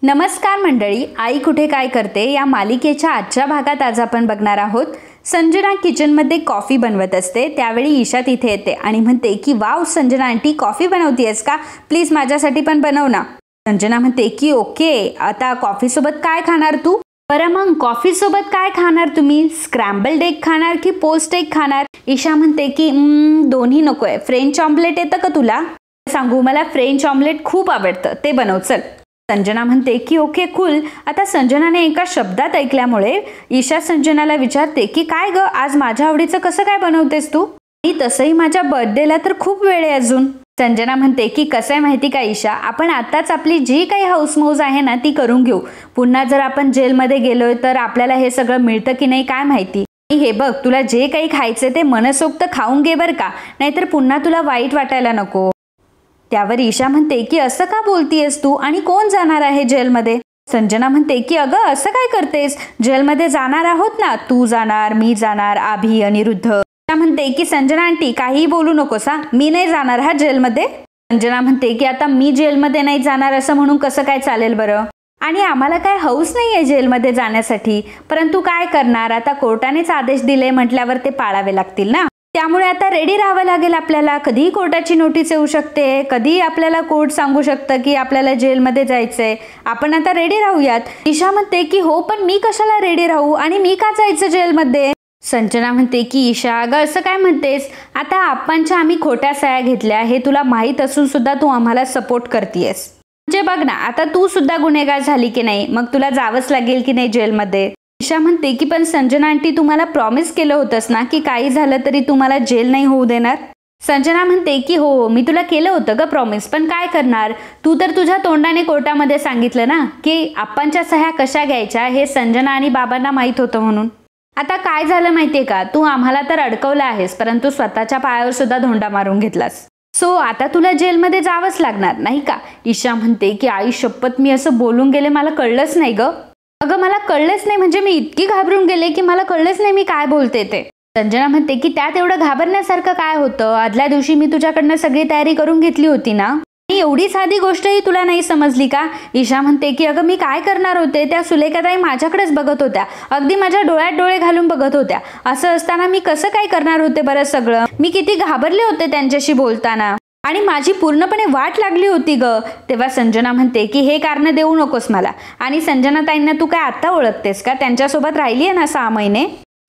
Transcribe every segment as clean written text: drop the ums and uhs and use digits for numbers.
नमस्कार मंडळी, आई कुठे काय करते या मालिकेच्या आजच्या भागात आज आपण बघणार आहोत. संजना किचनमध्ये कॉफी बनवत असते. त्यावेळी ईशा तिथे येते आणि म्हणते की वाव संजना आंटी, कॉफी बनवतीयस का? प्लीज माझ्यासाठी पण बनव ना. संजना म्हणते की ओके, आता कॉफी सोबत काय खाणार तू? बरं मग कॉफी सोबत काय खाणार तुम्ही? स्क्रॅम्बल्ड एग खाणार की पोस्ट एग खाणार? ईशा म्हणते की दोन्ही नकोय. फ्रेंच ऑमलेट येतं का तुला? सांगू, मला फ्रेंच ऑमलेट खूप आवडतं, ते बनव चल. संजना म्हणते की ओके कूल. आता संजनाने एका शब्दात ऐकल्यामुळे ईशा संजनाला विचारते की काय ग, आज माझ्या आवडीचं कसं काय बनवतेस तू? आणि तसंही माझ्या बर्थडेला तर खूप वेळ आहे अजून. संजना म्हणते की कसं आहे माहिती का ईशा, आपण आताच आपली जी काही हाऊसमौज आहे ना ती करून घेऊ. पुन्हा जर आपण जेलमध्ये गेलोय तर आपल्याला हे सगळं मिळतं की नाही काय माहिती. हे बघ, तुला जे काही खायचे ते मनसोक्त खाऊन घे बरं का, नाहीतर पुन्हा तुला वाईट वाटायला नको. त्यावर ईशा म्हणते की असं का बोलतीयस तू, आणि कोण जाणार आहे जेलमध्ये? संजना म्हणते की अगं असं काय करतेस, जेलमध्ये जाणार आहोत ना, तू जाणार, मी जाणार, आभी, अनिरुद्ध. ईशा म्हणते की संजना आंटी काहीही बोलू नकोस हा, मी नाही जाणार हा जेलमध्ये. संजना म्हणते की आता मी जेलमध्ये नाही जाणार असं म्हणून कसं काय चालेल बरं? आणि आम्हाला काय हौस नाहीये जेलमध्ये जाण्यासाठी, परंतु काय करणार, आता कोर्टानेच आदेश दिले म्हटल्यावर ते पाळावे लागतील ना. त्यामुळे आता रेडी राहावं लागेल आपल्याला. कधीही कोर्टाची नोटीस येऊ शकते, कधी आपल्याला कोर्ट सांगू शकतं की आपल्याला जेलमध्ये जायचंय. आपण आता रेडी राहूयात. ईशा म्हणते की हो, पण मी कशाला रेडी राहू आणि मी का जायचं जेलमध्ये? संजना म्हणते की ईशा अगं असं काय म्हणतेस, आता आपणच्या आम्ही खोट्या सह्या घेतल्या हे तुला माहीत असून सुद्धा तू आम्हाला सपोर्ट करतेयस. म्हणजे बघ ना, आता तू सुद्धा गुन्हेगार झाली की नाही, मग तुला जावंच लागेल की नाही जेलमध्ये. ईशा म्हणते की पण संजना आंटी, तुम्हाला प्रॉमिस केलं होतंस ना की काही झालं तरी तुम्हाला जेल नाही होऊ देणार. संजना म्हणते की हो, मी तुला केलं होतं ग प्रॉमिस, पण काय करणार, तू तर तुझ्या तोंडाने कोर्टामध्ये सांगितलं ना की आपणच्या सह्या कशा घ्यायच्या हे संजना आणि बाबांना माहीत होतं म्हणून. आता काय झालं माहितीये का, तू आम्हाला तर अडकवलं आहेस, परंतु स्वतःच्या पायावर सुद्धा धोंडा मारून घेतलास. सो आता तुला जेलमध्ये जावंच लागणार नाही का? ईशा म्हणते की आई शपथ, मी असं बोलून गेले, मला कळलंच नाही ग. अगं मला कळलंच नाही म्हणजे मी इतकी घाबरून गेले की मला कळलंच नाही मी काय बोलते ते. संजना म्हणते की त्यात एवढं घाबरण्यासारखं काय होतं, आदल्या दिवशी मी तुझ्याकडनं सगळी तयारी करून घेतली होती ना, आणि एवढी साधी गोष्टही तुला नाही समजली का? ईशा म्हणते की अगं मी काय करणार होते, त्या सुलेखाताई माझ्याकडेच बघत होत्या, अगदी माझ्या डोळ्यात डोळे घालून बघत होत्या. असं असताना मी कसं काय करणार होते बरं सगळं? मी किती घाबरले होते त्यांच्याशी बोलताना, आणि माझी पूर्णपणे वाट लागली होती ग. तेव्हा संजना म्हणते की हे कारण देऊ नकोस मला, आणि संजना ताईंना तू काय आता ओळखतेस का? त्यांच्यासोबत राहिली आहे ना 6 महिने.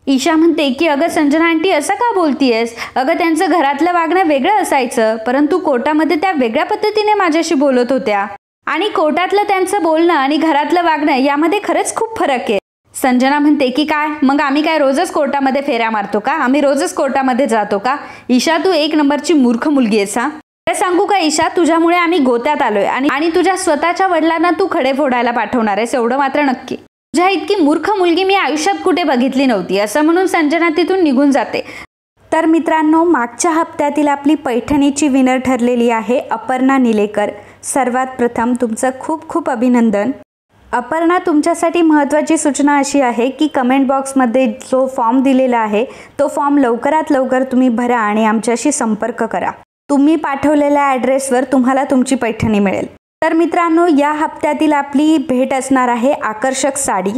ईशा म्हणते की अगं संजना आंटी असं का बोलतीयस, अगं त्यांचं घरातलं वागणं वेगळं असायचं, परंतु कोर्टामध्ये त्या वेगळ्या पद्धतीने माझ्याशी बोलत होत्या, आणि कोर्टातलं त्यांचं बोलणं आणि घरातलं वागणं यामध्ये खरंच खूप फरक आहे. संजना म्हणते की काय मग, आम्ही काय रोजच कोर्टामध्ये फेऱ्या मारतो का? आम्ही रोजच कोर्टामध्ये जातो का? ईशा तू एक नंबरची मूर्ख मुलगी आहेस हा. सांगू का ईशा, तुझ्यामुळे आम्ही गोत्यात आलोय, आणि तुझ्या स्वतःच्या वडिलांना तू खडे फोडायला पाठवणार आहेस एवढं मात्र नक्की. तुझ्या इतकी मूर्ख मुलगी मी आयुष्यात कुठे बघितली नव्हती, असं म्हणून संजना तिथून निघून जाते. तर मित्रांनो, मागच्या हप्त्यातील आपली पैठणीची विनर ठरलेली आहे अपर्णा निलेकर. सर्वात प्रथम तुमचं खूप खूप अभिनंदन. अपर्णा, तुमच्यासाठी महत्त्वाची सूचना अशी आहे की कमेंट बॉक्समध्ये जो फॉर्म दिलेला आहे तो फॉर्म लवकरात लवकर तुम्ही भरा आणि आमच्याशी संपर्क करा. तुम्ही पाठवलेल्या ॲड्रेसवर तुम्हाला तुमची पैठणी मिळेल. तर मित्रांनो, या हप्त्यातील आपली भेट असणार आहे आकर्षक साडी.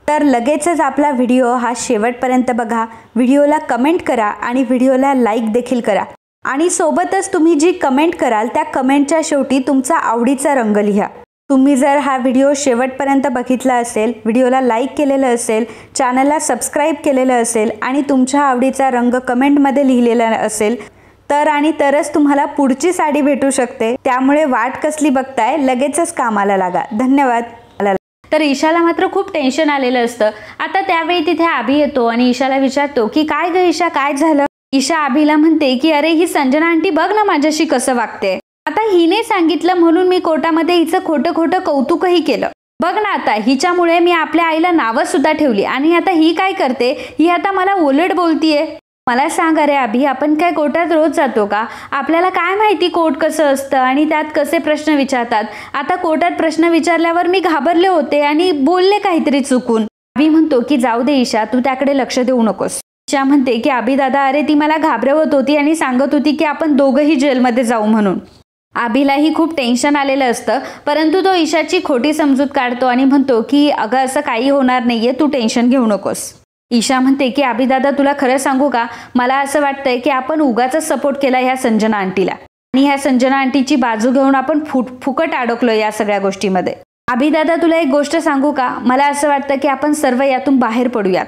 तर लगेचच आपला व्हिडिओ हा शेवटपर्यंत बघा, व्हिडिओला कमेंट करा आणि व्हिडिओला लाईक देखील करा, आणि सोबतच तुम्ही जी कमेंट कराल त्या कमेंटच्या शेवटी तुमचा आवडीचा रंग लिहा. तुम्ही जर हा व्हिडिओ शेवटपर्यंत बघितला असेल, व्हिडिओला लाईक केलेलं असेल, चॅनलला सबस्क्राईब केलेलं असेल आणि तुमच्या आवडीचा रंग कमेंटमध्ये लिहिलेला असेल तरच तुम्हाला पुढची साडी भेटू शकते. त्यामुळे वाट कसली बघताय, लगेचच कामाला लागा. धन्यवाद. तर ईशाला मात्र खूप टेन्शन आलेलं असतं. आता त्यावेळी तिथे आभी येतो आणि ईशाला विचारतो की काय ग ईशा, काय झालं? ईशा आभीला म्हणते की अरे ही संजना आंटी बघ ना माझ्याशी कसं वागते, आता हिने सांगितलं म्हणून मी कोर्टामध्ये हिचं खोटं खोटं कौतुकही केलं. बघ ना, आता हिच्यामुळे मी आपल्या आईला नावं सुद्धा ठेवली, आणि आता ही काय करते, ही आता मला उलट बोलतीये. मला सांग अरे अभि, आपण काय कोर्टात रोज जातो का? आपल्याला काय माहिती कोर्ट कसं असतं आणि त्यात कसे प्रश्न विचारतात. आता कोर्टात प्रश्न विचारल्यावर मी घाबरले होते आणि बोलले काहीतरी चुकून. अभि म्हणतो की जाऊ दे ईशा, तू त्याकडे लक्ष देऊ नकोस. ईशा म्हणते की अभि दादा, अरे ती मला घाबरवत होती आणि सांगत होती की आपण दोघंही जेलमध्ये जाऊ म्हणून. आभीलाही खूप टेन्शन आलेलं असतं, परंतु तो ईशाची खोटी समजूत काढतो आणि म्हणतो की अगं असं काही होणार नाहीये, तू टेन्शन घेऊ नकोस. ईशा म्हणते की आभी दादा तुला खरं सांगू का, मला असं वाटतंय की आपण उगाच सपोर्ट केला ह्या संजना आंटीला आणि ह्या संजना आंटीची बाजू घेऊन आपण फुकट अडकलो या सगळ्या गोष्टीमध्ये. आभी दादा तुला एक गोष्ट सांगू का, मला असं वाटतं की आपण सर्व यातून बाहेर पडूयात.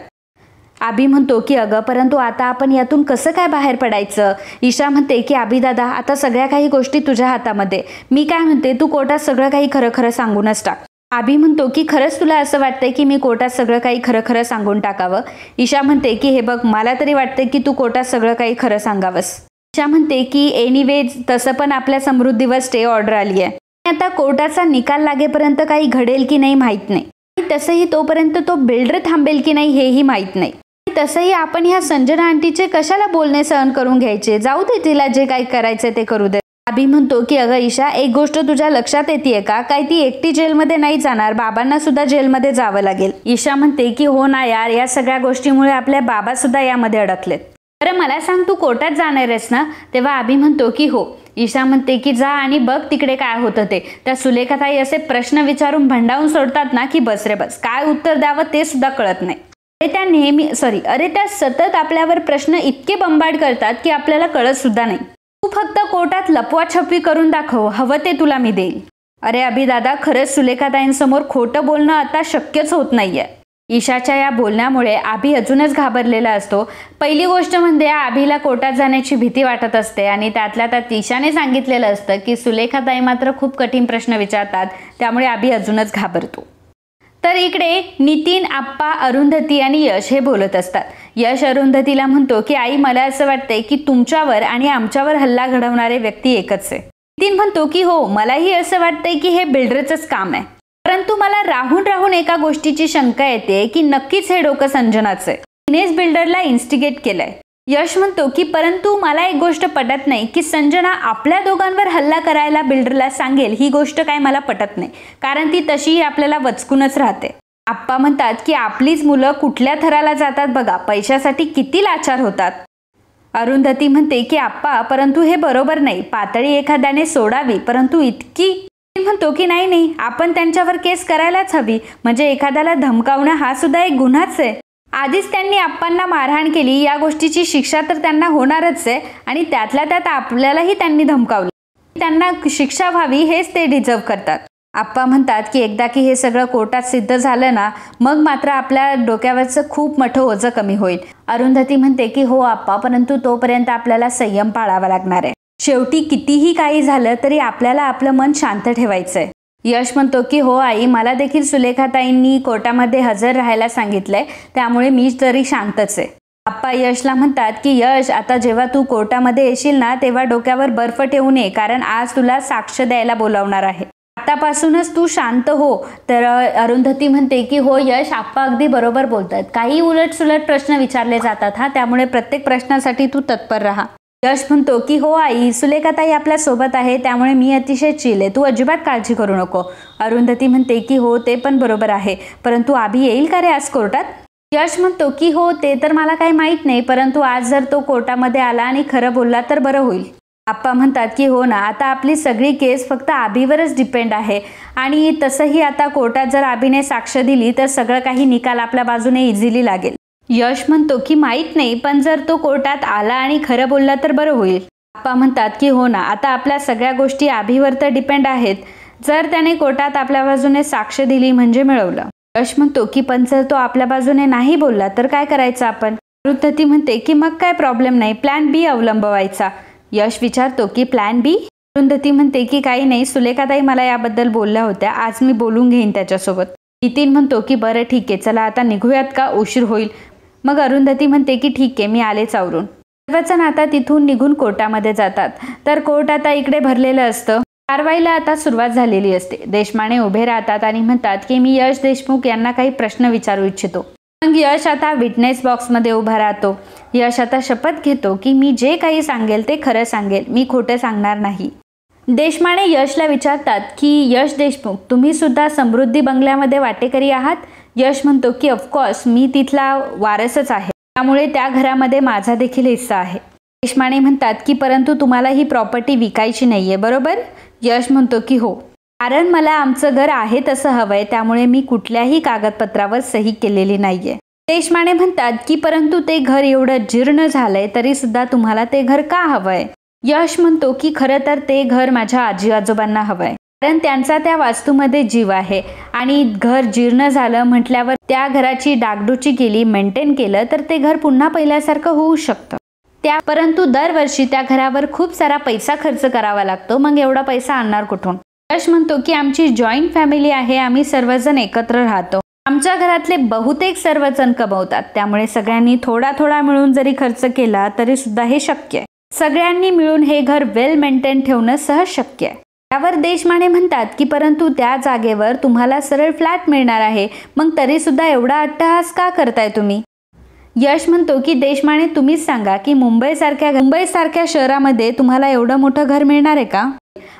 आभी म्हणतो की अगं परंतु आता आपण यातून कसं काय बाहेर पडायचं. ईशा म्हणते की आभी दादा आता सगळ्या काही गोष्टी तुझ्या हातामध्ये, मी काय म्हणते तू कोर्टात सगळं काही खरं खरं सांगूनच टाक. आभी म्हणतो की खरंच तुला असं वाटतंय की मी कोर्टात सगळं काही खरं खरं सांगून टाकावं. ईशा म्हणते की हे बघ मला तरी वाटतंय की तू कोर्टात सगळं काही खरं सांगावंस. ईशा म्हणते की एनिवे तसं पण आपल्या समृद्धीवर स्टे ऑर्डर आली आहे, आता कोर्टाचा निकाल लागेपर्यंत काही घडेल की नाही माहीत नाही, तसंही तोपर्यंत तो बिल्डर थांबेल की नाही हेही माहीत नाही. तसंही आपण ह्या संजना आंटीचे कशाला बोलणे सहन करून घ्यायचे, जाऊ दे तिला जे काही करायचे ते करू दे. आभी म्हणतो की अगं ईशा एक गोष्ट तुझ्या लक्षात येते का, काय ती एकटी जेलमध्ये नाही जाणार, बाबांना सुद्धा जेलमध्ये जावं लागेल. ईशा म्हणते की हो ना यार, या सगळ्या गोष्टीमुळे आपल्या बाबा सुद्धा यामध्ये अडकलेत. बरं मला सांग तू कोर्टात जाणार आहेस ना. तेव्हा आभी म्हणतो की हो. ईशा म्हणते की जा आणि बघ तिकडे काय होतं ते. त्या सुलेखाताई असे प्रश्न विचारून भंडावून सोडतात ना की बस रे बस, काय उत्तर द्यावं ते सुद्धा कळत नाही. त्या सतत आपल्यावर प्रश्न इतके बंबाड करतात की आपल्याला कळत सुद्धा नाही. तू फक्त कोर्टात लपवाछपवी करून दाखव, हवं ते तुला मी देईल. अरे अभि दादा खरंच सुलेखाताईंसमोर खोटं बोलणं आता शक्यच होत नाहीये. ईशाच्या या बोलण्यामुळे आभी अजूनच घाबरलेला असतो. पहिली गोष्ट म्हणजे आभीला कोर्टात जाण्याची भीती वाटत असते आणि त्यातल्या त्यात ईशाने सांगितलेलं असतं की सुलेखाताई मात्र खूप कठीण प्रश्न विचारतात, त्यामुळे आभी अजूनच घाबरतो. तर इकडे नितीन, आप्पा, अरुंधती आणि यश हे बोलत असतात. यश अरुंधतीला म्हणतो की आई मला असं वाटतंय की तुमच्यावर आणि आमच्यावर हल्ला घडवणारे व्यक्ती एकच आहे. नितीन म्हणतो की हो मलाही असं वाटतंय की हे बिल्डरचंच काम आहे, परंतु मला राहून राहून एका गोष्टीची शंका येते की नक्कीच हे डोकं संजनाचं आहे, तिनेच बिल्डरला इन्स्टिगेट केलंय. यश म्हणतो की परंतु मला एक गोष्ट पटत नाही की संजना आपल्या दोघांवर हल्ला करायला बिल्डरला सांगेल, ही गोष्ट काय मला पटत नाही, कारण ती तशीही आपल्याला वचकूनच राहते. आप्पा म्हणतात की आपलीच मुलं कुठल्या थराला जातात बघा, पैशासाठी किती लाचार होतात. अरुंधती म्हणते की आप्पा परंतु हे बरोबर नाही, पातळी एखाद्याने सोडावी, परंतु इतकी. म्हणतो की नाही आपण त्यांच्यावर केस करायलाच हवी, म्हणजे एखाद्याला धमकावणं हा सुद्धा एक गुन्हाच आहे. आधीच त्यांनी आप्पांना मारहाण केली, या गोष्टीची शिक्षा तर त्यांना होणारच आहे आणि त्यातल्या त्यात आपल्यालाही त्यांनी धमकावलं, त्यांना शिक्षा व्हावी हेच ते डिझर्व करतात. आप्पा म्हणतात की एकदा की हे सगळं कोर्टात सिद्ध झालं ना मग मात्र आपल्या डोक्यावरचं खूप मोठं ओझं कमी होईल. अरुंधती म्हणते की हो आप्पा, परंतु तोपर्यंत आपल्याला संयम पाळावा लागणार आहे. शेवटी कितीही काही झालं तरी आपल्याला आपलं मन शांत ठेवायचंय. यश म्हणतो की हो आई, मला देखील सुलेखाताईंनी कोर्टामध्ये हजर राहायला सांगितलंय, त्यामुळे मी तरी शांतच आहे. आप्पा यशला म्हणतात की यश आता जेव्हा तू कोर्टामध्ये येशील ना तेव्हा डोक्यावर बर्फ ठेवून ये, कारण आज तुला साक्ष द्यायला बोलावणार आहे, आतापासूनच तू शांत हो. तर अरुंधती म्हणते की हो यश, आप्पा अगदी बरोबर बोलतात, काही उलटसुलट प्रश्न विचारले जातात हा, त्यामुळे प्रत्येक प्रश्नासाठी तू तत्पर राहा. यश म्हणतो की हो आई, सुलेखाताई आपल्या सोबत आहे, त्यामुळे मी अतिशय चिल आहे, तू अजिबात काळजी करू नको. अरुंधती म्हणते की हो ते पण बरोबर आहे, परंतु आभी येईल का रे आज कोर्टात. यश म्हणतो की हो ते तर मला काही माहीत नाही, परंतु आज जर तो कोर्टामध्ये आला आणि खरं बोलला तर बरं होईल. आप्पा म्हणतात की हो ना, आता आपली सगळी केस फक्त आभीवरच डिपेंड आहे आणि तसंही आता कोर्टात जर आभीने साक्ष दिली तर सगळं काही निकाल आपल्या बाजूने इझिली लागेल. यश म्हणतो की माहीत नाही, पण जर तो कोर्टात आला आणि खरं बोलला तर बरं होईल. आप्पा म्हणतात की हो ना, आता आपल्या सगळ्या गोष्टी आभीवर तर डिपेंड आहेत, जर त्याने कोर्टात आपल्या बाजूने साक्ष दिली म्हणजे मिळवलं. यश म्हणतो की पण जर तो आपल्या बाजूने नाही बोलला तर काय करायचं आपण. अरुंधती म्हणते की मग काय प्रॉब्लेम नाही, प्लॅन बी अवलंबवायचा. यश विचारतो की प्लॅन बी. अरुंधती म्हणते की काही नाही, सुलेखाताई मला याबद्दल बोलल्या होत्या, आज मी बोलून घेईन त्याच्यासोबत. नितीन म्हणतो की बरं ठीक आहे, चला आता निघूयात का, उशीर होईल. मग अरुंधती म्हणते की ठीक आहे, मी आलेच आवरून. सर्वजण आता तिथून निघून कोर्टामध्ये जातात. तर कोर्ट आता इकडे भरलेलं असतं. कारवाईला आता सुरुवात झालेली असते. देशमाने उभे राहतात आणि म्हणतात की मी यश देशमुख यांना काही प्रश्न विचारू इच्छितो. मग यश आता विटनेस बॉक्समध्ये उभा राहतो. यश आता शपथ घेतो की मी जे काही सांगेल ते खरं सांगेल, मी खोटं सांगणार नाही. देशमाने यशला विचारतात की यश देशमुख, तुम्ही सुद्धा समृद्धी बंगल्यामध्ये वाटेकरी आहात. यश म्हणतो की ऑफकोर्स, मी तिथला वारसच आहे, त्यामुळे त्या घरामध्ये माझा देखील हिस्सा आहे. देशमाने म्हणतात की परंतु तुम्हाला ही प्रॉपर्टी विकायची नाहीये बरोबर? यश म्हणतो की हो, कारण मला आमचं घर आहे तसं हवंय, त्यामुळे मी कुठल्याही कागदपत्रावर सही केलेली नाहीये. देशमाने म्हणतात की परंतु ते घर एवढं जीर्ण झालंय तरी सुद्धा तुम्हाला ते घर का हवंय? यश म्हणतो की खरं तर ते घर माझ्या आजी आजोबांना हवंय, कारण त्यांचा त्या वास्तूमध्ये जीव आहे आणि घर जीर्ण झालं म्हटल्यावर त्या घराची डागडुजी केली, मेंटेन केलं तर ते घर पुन्हा पहिल्यासारखं होऊ शकतं. परंतु दरवर्षी त्या घरावर खूप सारा पैसा खर्च करावा लागतो, मग एवढा पैसा आणणार कुठून? यश म्हणतो की आमची जॉईंट फॅमिली आहे, आम्ही सर्वजण एकत्र राहतो, आमच्या घरातले बहुतेक सर्वजण कमवतात, त्यामुळे सगळ्यांनी थोडा थोडा मिळून जरी खर्च केला तरी सुद्धा हे शक्य आहे. सगळ्यांनी मिळून हे घर वेल मेंटेन ठेवणं सहज शक्य आहे. त्यावर देशमाने म्हणतात की परंतु त्या जागेवर तुम्हाला सरळ फ्लॅट मिळणार आहे, मग तरी सुद्धा एवढा अट्टहास का करताय तुम्ही? यश म्हणतो की देशमाने तुम्हीच सांगा की मुंबई सारख्या शहरामध्ये तुम्हाला एवढं मोठं घर मिळणार आहे का?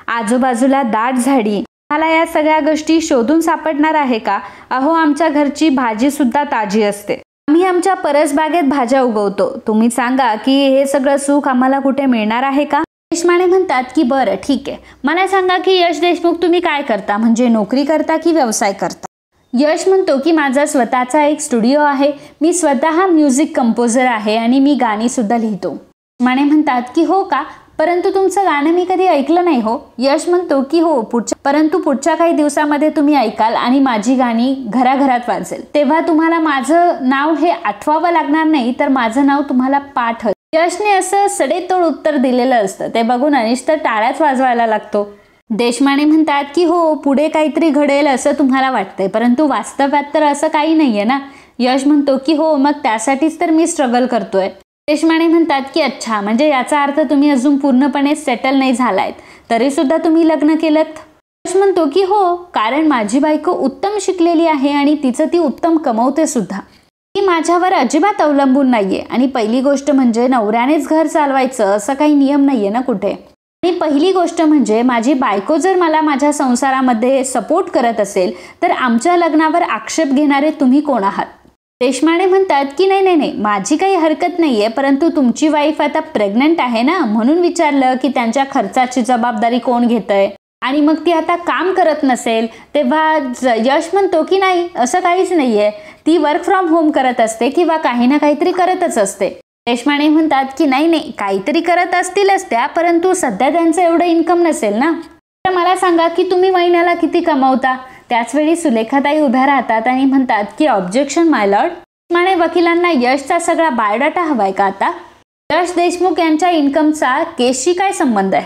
आजूबाजूला दाट झाडी, मला या सगळ्या गोष्टी शोधून सापडणार आहे का? अहो, आमच्या घरची भाजी सुद्धा ताजी असते, आम्ही आमच्या परसबागेत भाज्या उगवतो, तुम्ही सांगा की हे सगळं सुख आम्हाला कुठे मिळणार आहे का? देशमाने म्हणतात की बरं ठीक आहे, मला सांगा की यश देशमुख तुम्ही काय करता, म्हणजे नोकरी करता की व्यवसाय करता? यश म्हणतो की माझा स्वतःचा एक स्टुडिओ आहे, मी स्वतः म्युझिक कंपोजर आहे आणि मी गाणी सुद्धा लिहितो. देशमाने म्हणतात की हो का, परंतु तुमचं गाणं मी कधी ऐकलं नाही हो. यश म्हणतो की हो, परंतु पुढच्या काही दिवसामध्ये तुम्ही ऐकाल आणि माझी गाणी घराघरात वाजेल, तेव्हा तुम्हाला माझं नाव हे आठवावं लागणार नाही, तर माझं नाव तुम्हाला पाठ. यशने असं सडेतोड उत्तर दिलेलं असतं, ते बघून अनिश तर टाळ्याच वाजवायला लागतो. देशमाने म्हणतात की हो, पुढे काहीतरी घडेल असं तुम्हाला वाटतंय, परंतु वास्तव्यात तर असं काही नाहीये ना. यश म्हणतो की हो, मग त्यासाठीच तर मी स्ट्रगल करतोय. देशमाने म्हणतात की अच्छा, म्हणजे याचा अर्थ तुम्ही अजून पूर्णपणे सेटल नाही झालायत, तरी सुद्धा तुम्ही लग्न केलं? यश म्हणतो की हो, कारण माझी बायको उत्तम शिकलेली आहे आणि तिचं ती उत्तम कमवते सुद्धा, ती माझ्यावर अजिबात अवलंबून नाहीये. आणि पहिली गोष्ट म्हणजे नवऱ्यानेच घर चालवायचं असं काही नियम नाहीये ना कुठे. आणि पहिली गोष्ट म्हणजे माझी बायको जर मला माझ्या संसारामध्ये सपोर्ट करत असेल तर आमच्या लग्नावर आक्षेप घेणारे तुम्ही कोण आहात? देशमाने म्हणतात की नाही, माझी काही हरकत नाहीये, परंतु तुमची वाईफ आता प्रेग्नंट आहे ना, म्हणून विचारलं की त्यांच्या खर्चाची जबाबदारी कोण घेतंय, आणि मग ती आता काम करत नसेल तेव्हा यश म्हणतो की नाही, असं काहीच नाहीये, ती वर्क फ्रॉम होम करत असते किंवा काही ना काहीतरी करतच असते. देशमाने म्हणतात की नाही, काहीतरी करत असतीलच त्या, परंतु सध्या त्यांचं एवढं इन्कम नसेल ना. तर मला सांगा की तुम्ही महिन्याला किती कमवता? त्याचवेळी सुलेखाताई उभ्या राहतात आणि म्हणतात की ऑब्जेक्शन माय लॉर्ड. देशमाने वकिलांना यशचा सगळा बायोडाटा हवाय का आता? यश देशमुख यांच्या इन्कमचा केसशी काय संबंध आहे?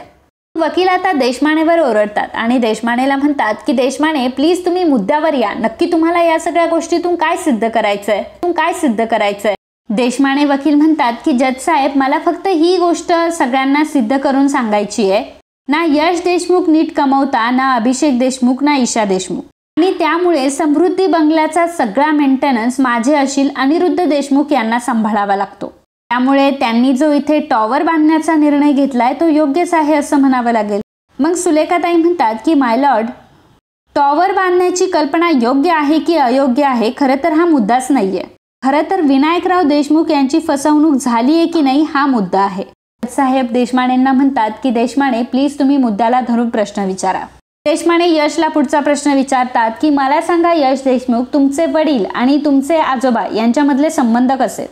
वकील आता देशमानेवर ओरडतात आणि देशमानेला म्हणतात की देशमाने प्लीज तुम्ही मुद्द्यावर या, नक्की तुम्हाला या सगळ्या गोष्टीतून काय सिद्ध करायचंय? देशमाने वकील म्हणतात की जज साहेब, मला फक्त ही गोष्ट सगळ्यांना सिद्ध करून सांगायची आहे, ना यश देशमुख नीट कमवता, ना अभिषेक देशमुख, ना ईशा देशमुख, आणि त्यामुळे समृद्धी बंगल्याचा सगळा मेंटेनन्स माझे अशील अनिरुद्ध देशमुख यांना सांभाळावा लागतो. त्यामुळे त्यांनी जो इथे टॉवर बांधण्याचा निर्णय घेतलाय तो योग्यच आहे असं म्हणावं लागेल. मग सुलेखाताई म्हणतात की माय लॉर्ड, टॉवर बांधण्याची कल्पना योग्य आहे की अयोग्य आहे खरं तर हा मुद्दाच नाहीये. खरं तर विनायकराव देशमुख यांची फसवणूक झालीये की नाही हा मुद्दा आहे. साहेब देशमानेंना म्हणतात की देशमाने प्लीज तुम्ही मुद्द्याला धरून प्रश्न विचारा. देशमाने यशला पुढचा प्रश्न विचारतात की मला सांगा यश देशमुख, तुमचे वडील आणि तुमचे आजोबा यांच्यामधले संबंध कसे?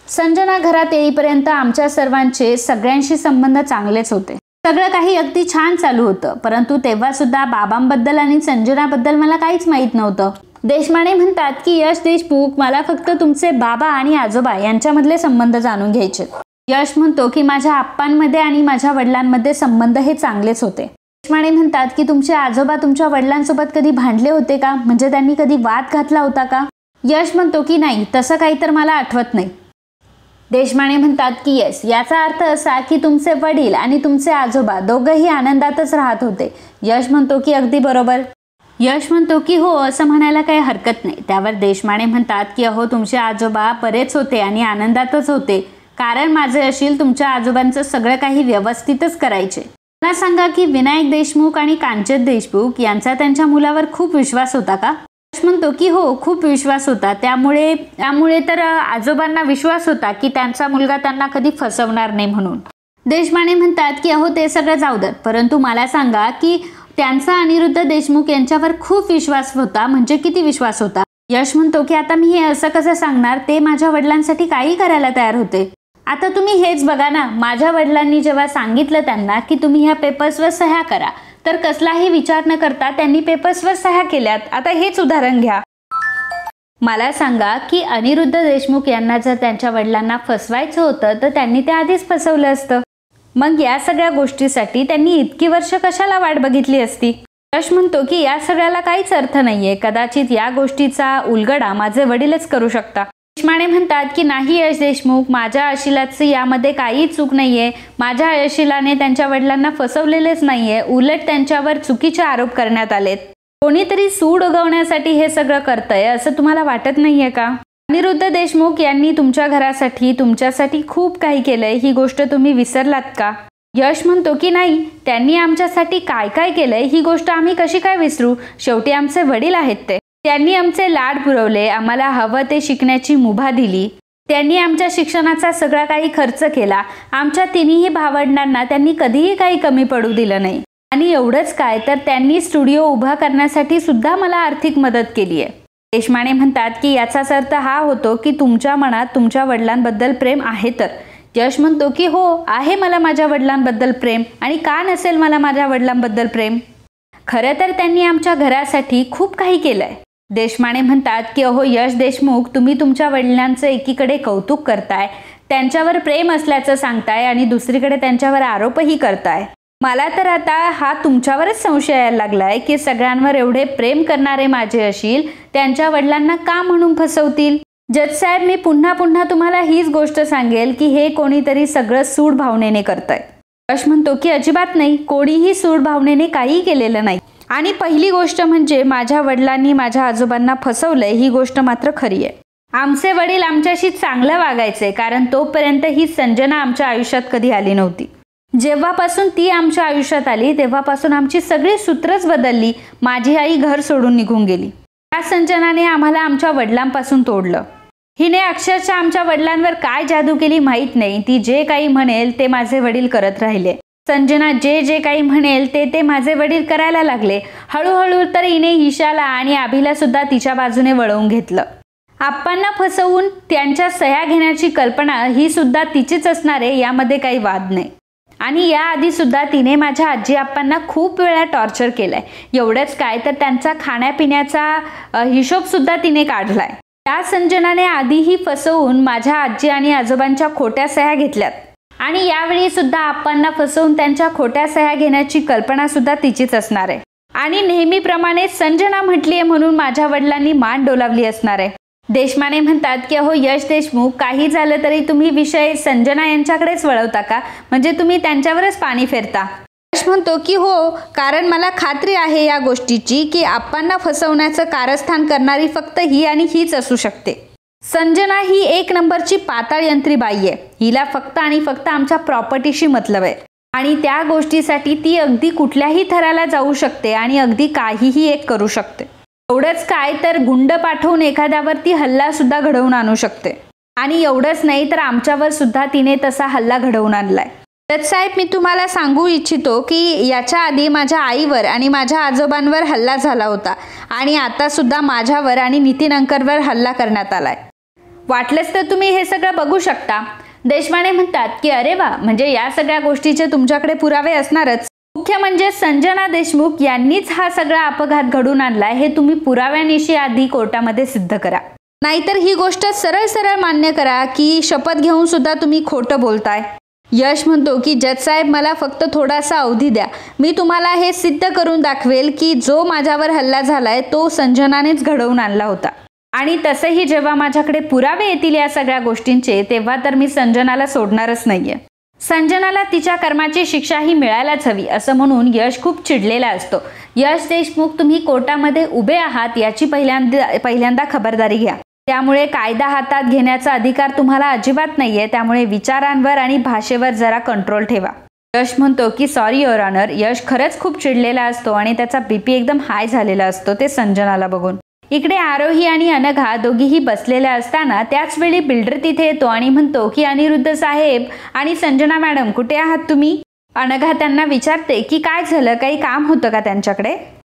संजना घरात येईपर्यंत आमच्या सर्वांचे सगळ्यांशी संबंध चांगलेच होते, सगळं काही अगदी छान चालू होतं, परंतु तेव्हा सुद्धा बाबांबद्दल आणि संजनाबद्दल मला काहीच माहीत नव्हतं. देशमाने म्हणतात की यश देशमुख, मला फक्त तुमचे बाबा आणि आजोबा यांच्यामधले संबंध जाणून घ्यायचे. यश म्हणतो की माझ्या आप्पांमध्ये आणि माझ्या वडिलांमध्ये संबंध हे चांगलेच होते. देशमाने म्हणतात की तुमचे आजोबा तुमच्या वडिलांसोबत कधी भांडले होते का, म्हणजे त्यांनी कधी वाद घातला होता का? यश म्हणतो की नाही, तसं काही तर मला आठवत नाही. देशमाने म्हणतात की येस, याचा अर्थ असा की तुमचे वडील आणि तुमचे आजोबा दोघंही आनंदातच राहत होते. यश म्हणतो की अगदी बरोबर. यश म्हणतो की हो, असं म्हणायला काही हरकत नाही. त्यावर देशमाने म्हणतात की अहो, तुमचे आजोबा बरेच होते आणि आनंदातच होते, कारण माझे अशील तुमच्या आजोबांचं सगळं काही व्यवस्थितच करायचे. मला सांगा की विनायक देशमुख आणि कांचन देशमुख यांचा त्यांच्या मुलावर खूप विश्वास होता का? यश म्हणतो की हो, खूप विश्वास होता, त्यामुळे तर आजोबांना विश्वास होता की त्यांचा मुलगा त्यांना कधी फसवणार नाही म्हणून. देशपांडे म्हणतात की अहो ते सगळं जाऊ द्या, परंतु मला सांगा की त्यांचा अनिरुद्ध देशमुख यांच्यावर खूप विश्वास होता, म्हणजे किती विश्वास होता. यश म्हणतो की आता मी हे असं कसं सांगणार, ते माझ्या वडिलांसाठी काही करायला तयार होते. आता तुम्ही हेच बघा ना, माझ्या वडिलांनी जेव्हा सांगितलं त्यांना की तुम्ही ह्या पेपर्सवर सह्या करा, तर कसलाही विचार न करता त्यांनी पेपर्सवर सह्या केल्यात. आता हेच उदाहरण घ्या. मला सांगा की अनिरुद्ध देशमुख यांना जर त्यांच्या वडिलांना फसवायचं होतं तर त्यांनी ते आधीच फसवलं असतं. मग या सगळ्या गोष्टीसाठी त्यांनी इतकी वर्ष कशाला वाट बघितली असती. यश म्हणतो की या सगळ्याला काहीच अर्थ नाहीये, कदाचित या गोष्टीचा उलगडा माझे वडीलच करू शकता. देशपांडे म्हणतात की नाही यश देशमुख, माझ्या अशिलाची यामध्ये काही चूक नाहीये. माझ्या अशिलाने त्यांच्या वडिलांना फसवलेलेच नाहीये, उलट त्यांच्यावर चुकीचे आरोप करण्यात आलेत. कोणीतरी सूड उगवण्यासाठी हे सगळं करतंय असं तुम्हाला वाटत नाहीये का. अनिरुद्ध देशमुख यांनी तुमच्या घरासाठी तुमच्यासाठी खूप काही केलंय, ही गोष्ट तुम्ही विसरलात का. यश म्हणतो की नाही, त्यांनी आमच्यासाठी काय काय केलंय ही गोष्ट आम्ही कशी काय विसरू, शेवटी आमचे वडील आहेत ते. त्यांनी आमचे लाड पुरवले, आम्हाला हवं ते शिकण्याची मुभा दिली, त्यांनी आमच्या शिक्षणाचा सगळा काही खर्च केला. आमच्या तिन्ही भावंडांना त्यांनी कधीही काही कमी पडू दिलं नाही. आणि एवढंच काय तर त्यांनी स्टुडिओ उभा करण्यासाठी सुद्धा मला आर्थिक मदत केली आहे. देशपांडे म्हणतात की याचाच अर्थ हा होतो की तुमच्या मनात तुमच्या वडिलांबद्दल प्रेम आहे तर. यश म्हणतो की हो आहे मला माझ्या वडिलांबद्दल प्रेम, आणि का नसेल मला माझ्या वडिलांबद्दल प्रेम. खरं तर त्यांनी आमच्या घरासाठी खूप काही केलंय. देशपांडे म्हणतात की अहो यश देशमुख, तुम्ही तुमच्या वडिलांचं एकीकडे कौतुक करताय, त्यांच्यावर प्रेम असल्याचं सांगताय आणि दुसरीकडे त्यांच्यावर आरोपही करताय. मला तर आता हा तुमच्यावरच संशय यायला लागलाय की सगळ्यांवर एवढे प्रेम करणारे माझे अशील त्यांच्या वडिलांना का म्हणून फसवतील. जज साहेब, मी पुन्हा पुन्हा तुम्हाला हीच गोष्ट सांगेल की हे कोणीतरी सगळं सूड भावनेने करतंय. यश म्हणतो की अजिबात नाही, कोणीही सूड भावनेने काही केलेलं नाही. आणि पहिली गोष्ट म्हणजे माझ्या वडिलांनी माझ्या आजोबांना फसवलंय ही गोष्ट मात्र खरी आहे. आमचे वडील आमच्याशी चांगलं वागायचे, कारण तोपर्यंत ही संजना आमच्या आयुष्यात कधी आली नव्हती. जेव्हापासून ती आमच्या आयुष्यात आली तेव्हापासून आमची सगळी सूत्रच बदलली. माझी आई घर सोडून निघून गेली. त्या संजनाने आम्हाला आमच्या वडिलांपासून तोडलं. हिने अक्षरशः आमच्या वडिलांवर काय जादू केली माहीत नाही. ती जे काही म्हणेल ते माझे वडील करत राहिले. संजना जे काही म्हणेल ते माझे वडील करायला लागले. हळूहळू तर हिने ईशाला आणि अभिला सुद्धा तिच्या बाजूने वळवून घेतलं. आप्पांना फसवून त्यांच्या सह्या घेण्याची कल्पना ही सुद्धा तिचीच असणार आहे, यामध्ये काही वाद नाही. आणि याआधी सुद्धा तिने माझ्या आजी आप्पांना खूप वेळा टॉर्चर केलंय. एवढंच काय तर त्यांचा खाण्यापिण्याचा हिशोब सुद्धा तिने काढलाय. त्या संजनाने आधीही फसवून माझ्या आजी आणि आजोबांच्या खोट्या सह्या घेतल्यात, आणि यावेळी सुद्धा आप्पांना फसवून त्यांच्या खोट्या सह्या घेण्याची कल्पना सुद्धा तिचीच असणार आहे. आणि नेहमीप्रमाणे संजना म्हटलीये म्हणून माझ्या वडिलांनी मान डोलावली असणार आहे. देशपांडे म्हणतात की अहो यश देशमुख, काही झालं तरी तुम्ही विषय संजना यांच्याकडेच वळवता का, म्हणजे तुम्ही त्यांच्यावरच पाणी फेरता. यश म्हणतो की हो, कारण मला खात्री आहे या गोष्टीची की आप्पांना फसवण्याचं कारस्थान करणारी फक्त ही आणि हीच असू शकते. संजना ही एक नंबरची पाताळ यंत्री बाई आहे. हिला फक्त आणि फक्त आमच्या प्रॉपर्टीशी मतलब आहे, आणि त्या गोष्टीसाठी ती अगदी कुठल्याही थराला जाऊ शकते आणि अगदी काहीही एक करू शकते. एवढंच काय तर गुंड पाठवून एखाद्यावरती हल्ला सुद्धा घडवून आणू शकते. आणि एवढंच नाही तर आमच्यावर सुद्धा तिने तसा हल्ला घडवून आणलाय. तर साहेब, मी तुम्हाला सांगू इच्छितो की याच्या आधी माझ्या आईवर आणि माझ्या आजोबांवर हल्ला झाला होता, आणि आता सुद्धा माझ्यावर आणि नितीन अंकरवर हल्ला करण्यात आलाय. वाटलंच तर तुम्ही हे सगळं बघू शकता. देशपांडे म्हणतात की अरे वा, म्हणजे या सगळ्या गोष्टीचे तुमच्याकडे पुरावे असणारच. मुख्य म्हणजे संजना देशमुख यांनीच हा सगळा अपघात घडून आणलाय हे तुम्ही पुराव्यानिशी आधी कोर्टामध्ये सिद्ध करा. नाहीतर ही गोष्ट सरळ सरळ मान्य करा की शपथ घेऊन सुद्धा तुम्ही खोटं बोलताय. यश म्हणतो की जज साहेब, मला फक्त थोडासा अवधी द्या. मी तुम्हाला हे सिद्ध करून दाखवेल की जो माझ्यावर हल्ला झालाय तो संजनानेच घडवून आणला होता. आणि तसंही जेव्हा माझ्याकडे पुरावे येतील या सगळ्या गोष्टींचे, तेव्हा तर मी संजनाला सोडणारच नाहीये. संजनाला तिच्या कर्माची शिक्षा ही मिळायलाच हवी असं म्हणून यश खूप चिडलेला असतो. यश देशमुख, तुम्ही कोर्टामध्ये उभे आहात याची पहिल्यांदा खबरदारी घ्या. त्यामुळे कायदा हातात घेण्याचा अधिकार तुम्हाला अजिबात नाहीये. त्यामुळे विचारांवर आणि भाषेवर जरा कंट्रोल ठेवा. यश म्हणतो की सॉरी युअर ऑनर. यश खरंच खूप चिडलेला असतो आणि त्याचा बीपी एकदम हाय झालेला असतो ते संजनाला बघून. इकडे आरोही आणि अनघा दोघीही बसलेल्या असताना त्याच वेळी बिल्डर तिथे येतो आणि म्हणतो की अनिरुद्ध साहेब आणि संजना मॅडम कुठे आहात तुम्ही? अनघा त्यांना विचारते की काय झालं, काही काम होतं का त्यांच्याकडे?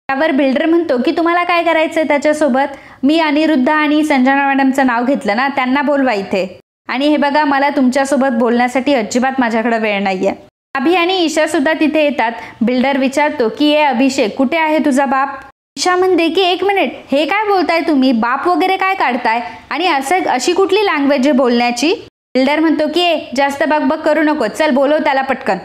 त्यावर बिल्डर म्हणतो की तुम्हाला काय करायचंय त्याच्यासोबत? मी अनिरुद्ध आणि संजना मॅडमचं नाव घेतलं ना, त्यांना बोलवा इथे. आणि हे बघा, मला तुमच्यासोबत बोलण्यासाठी अजिबात माझ्याकडे वेळ नाहीये. अभि आणि ईशा सुद्धा तिथे येतात. बिल्डर विचारतो की ए अभिषेक, कुठे आहे तुझा बाप? ईशा म्हणते की एक मिनिट, हे काय बोलताय तुम्ही? बाप वगैरे काय काढताय? आणि अशी कुठली लँग्वेज आहे बोलण्याची? बिल्डर म्हणतो की जास्त बकबक करू नको, चल बोलव त्याला पटकन.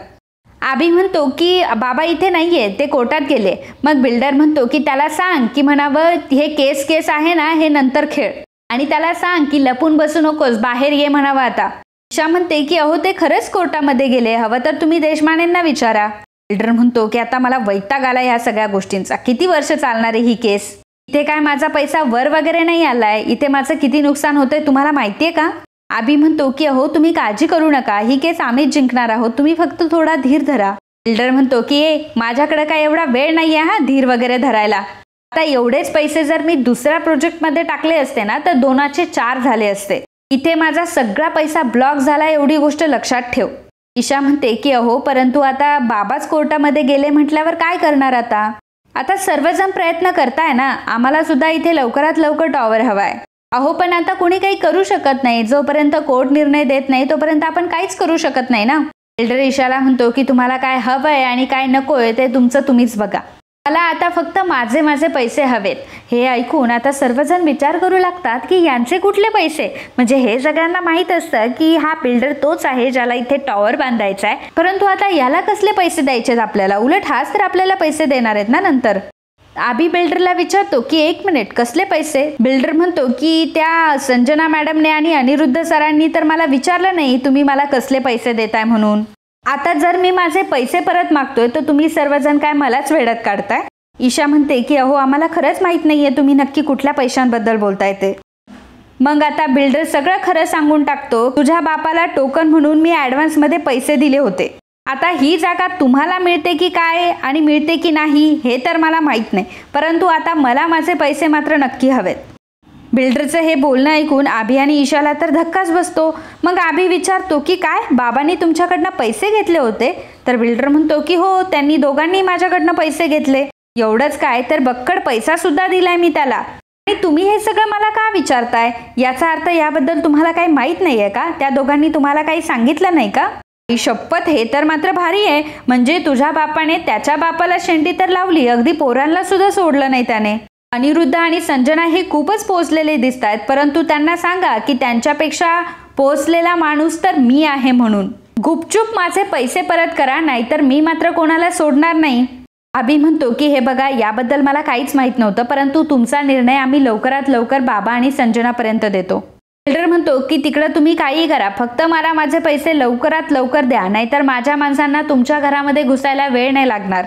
अभि म्हणतो की बाबा इथे नाहीये, ते कोर्टात गेले. मग बिल्डर म्हणतो की त्याला सांग की म्हणावं हे केस आहे ना, हे नंतर खेळ. आणि त्याला सांग की लपून बसू नकोस, बाहेर ये म्हणावं आता. ईशा म्हणते की अहो ते खरंच कोर्टामध्ये गेले, हवं तर तुम्ही देशमानेंना विचारा. बिल्डर म्हणतो की आता मला वैताग आला ह्या सगळ्या गोष्टींचा. किती वर्ष चालणार आहे ही केस? इथे काय माझा पैसा वर वगैरे नाही आलाय, इथे माझं किती नुकसान होतंय तुम्हाला माहितीये का? अभि म्हणतो की अहो तुम्ही काळजी करू नका, ही केस आम्हीच जिंकणार आहोत, तुम्ही फक्त थोडा धीर धरा. बिल्डर म्हणतो की माझ्याकडे काय एवढा वेळ नाहीये हा धीर वगैरे धरायला. आता एवढेच पैसे जर मी दुसऱ्या प्रोजेक्टमध्ये टाकले असते ना तर 2चे 4 झाले असते. इथे माझा सगळा पैसा ब्लॉक झाला, एवढी गोष्ट लक्षात ठेव. ईशा म्हणते की अहो परंतु आता बाबाच कोर्टामध्ये गेले म्हटल्यावर काय करणार आता? आता सर्वजण प्रयत्न करताय ना, आम्हाला सुद्धा इथे लवकरात लवकर टॉवर हवाय. अहो पण आता कोणी काही करू शकत नाही, जोपर्यंत कोर्ट निर्णय देत नाही तोपर्यंत आपण काहीच करू शकत नाही ना. बिल्डर ईशाला म्हणतो की तुम्हाला काय हवंय आणि काय नकोय ते तुमचं तुम्हीच बघा, मला आता फक्त माझे पैसे हवेत. हे ऐकून आता सर्वजण विचार करू लागतात की यांचे कुठले पैसे? म्हणजे हे सगळ्यांना माहीत असतं की हा बिल्डर तोच आहे ज्याला इथे टॉवर बांधायचा आहे, परंतु आता याला कसले पैसे द्यायचे आपल्याला? उलट हाच तर आपल्याला पैसे देणार आहेत ना नंतर. अभि बिल्डरला विचारतो की एक मिनिट, कसले पैसे? बिल्डर म्हणतो की त्या संजना मॅडमने आणि अनिरुद्ध सरांनी तर मला विचारलं नाही तुम्ही मला कसले पैसे देताय म्हणून. आता जर मी माझे पैसे परत मागतोय तर तुम्ही सर्वजण काय मलाच वेड्यात काढताय? ईशा म्हणते की अहो आम्हाला खरंच माहित नाहीये तुम्ही नक्की कुठल्या पैशांबद्दल बोलताय ते. मग आता बिल्डर सगळं खरं सांगून टाकतो, तुझ्या बापाला टोकन म्हणून मी ॲडव्हान्समध्ये पैसे दिले होते. आता ही जागा तुम्हाला मिळते की काय आणि मिळते की नाही हे तर मला माहीत नाही, परंतु आता मला माझे पैसे मात्र नक्की हवेत. बिल्डरचं हे बोलणं ऐकून अभि आणि ईशाला तर धक्काच बसतो. मग अभि विचारतो की काय बाबांनी तुमच्याकडनं पैसे घेतले होते? तर बिल्डर म्हणतो की हो, त्यांनी दोघांनी माझ्याकडनं पैसे घेतले. एवढंच काय तर बक्कड पैसा सुद्धा दिलाय मी त्याला. आणि तुम्ही हे सगळं मला का विचारताय? याचा अर्थ याबद्दल तुम्हाला काही माहीत नाहीये का? त्या दोघांनी तुम्हाला काही सांगितलं नाही का? शपथ, हे तर मात्र भारी आहे. म्हणजे तुझ्या बापाने त्याच्या बापाला शेंडी तर लावली, अगदी पोरांना सुद्धा सोडलं नाही त्याने. अनिरुद्ध आणि संजना हे खूपच पोचलेले दिसत आहेत, परंतु त्यांना सांगा की त्यांच्यापेक्षा पोचलेला माणूस तर मी आहे म्हणून. गुपचूप माझे पैसे परत करा, नाहीतर मी मात्र कोणाला सोडणार नाही. अभि म्हणतो की हे बघा, याबद्दल मला काहीच माहीत नव्हतं, परंतु तुमचा निर्णय आम्ही लवकरात लवकर बाबा आणि संजनापर्यंत देतो. बिल्डर म्हणतो की तिकडं तुम्ही काही करा, फक्त मला माझे पैसे लवकरात लवकर द्या, नाहीतर माझ्या माणसांना तुमच्या घरामध्ये घुसायला वेळ नाही लागणार.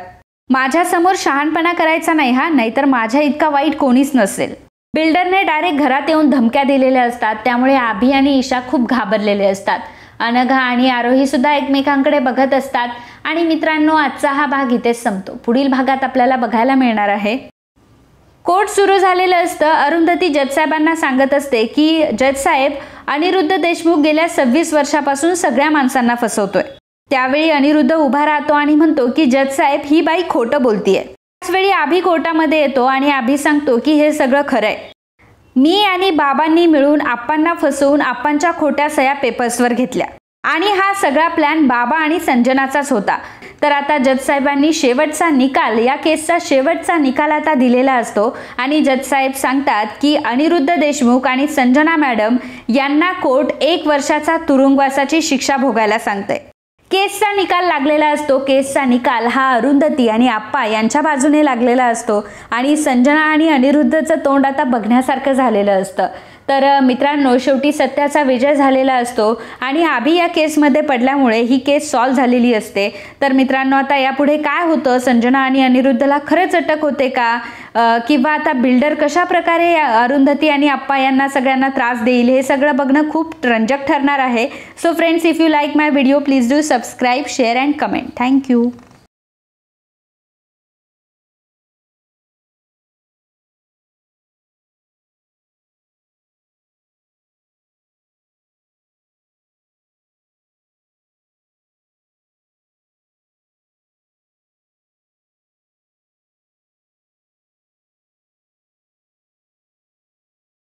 माझ्या समोर शहाणपणा करायचा नाही हा, नाहीतर माझ्या इतका वाईट कोणीच नसेल. बिल्डरने डायरेक्ट घरात येऊन धमक्या दिलेल्या असतात, त्यामुळे अभि आणि ईशा खूप घाबरलेले असतात. अनघा आणि आरोही सुद्धा एकमेकांकडे बघत असतात. आणि मित्रांनो, आजचा हा भाग इथेच संपतो. पुढील भागात आपल्याला बघायला मिळणार आहे कोर्ट सुरू झालेलं असतं. अरुंधती जजसाहेबांना सांगत असते की जजसाहेब, अनिरुद्ध देशमुख गेल्या 26 वर्षापासून सगळ्या माणसांना फसवतोय. त्यावेळी अनिरुद्ध उभा राहतो आणि म्हणतो की जजसाहेब, ही बाई खोटं बोलतीये. त्याचवेळी अभि कोर्टामध्ये येतो आणि अभि सांगतो की हे सगळं खरंय. मी आणि बाबांनी मिळून आप्पांना फसवून आप्पांच्या खोट्या सह्या पेपर्सवर घेतल्या आणि हा सगळा प्लॅन बाबा आणि संजनाचाच होता. तर आता जजसाहेबांनी शेवटचा निकाल, या केसचा शेवटचा निकाल आता दिलेला असतो आणि जजसाहेब सांगतात की अनिरुद्ध देशमुख आणि संजना मॅडम यांना कोर्ट 1 वर्षाचा तुरुंगवासाची शिक्षा भोगायला सांगते. केसचा निकाल लागलेला असतो. केसचा निकाल हा अरुंधती आणि आप्पा यांच्या बाजूने लागलेला असतो आणि संजना आणि अनिरुद्धचं तोंड आता बघण्यासारखं झालेलं असतं. तर मित्रांनो, शेवटी सत्याचा विजय झालेला असतो आणि अभि या केसमध्ये पडल्यामुळे ही केस सॉल्व्ह झालेली असते. तर मित्रांनो, आता यापुढे काय होतं? संजना आणि अनिरुद्धला खरंच अटक होते का? किंवा आता बिल्डर कशा प्रकारे अरुंधती आणि आप्पा यांना सगळ्यांना त्रास देईल, हे सगळं बघणं खूप रंजक ठरणार आहे. So friends, if you like my video, please do subscribe, share and comment. Thank you.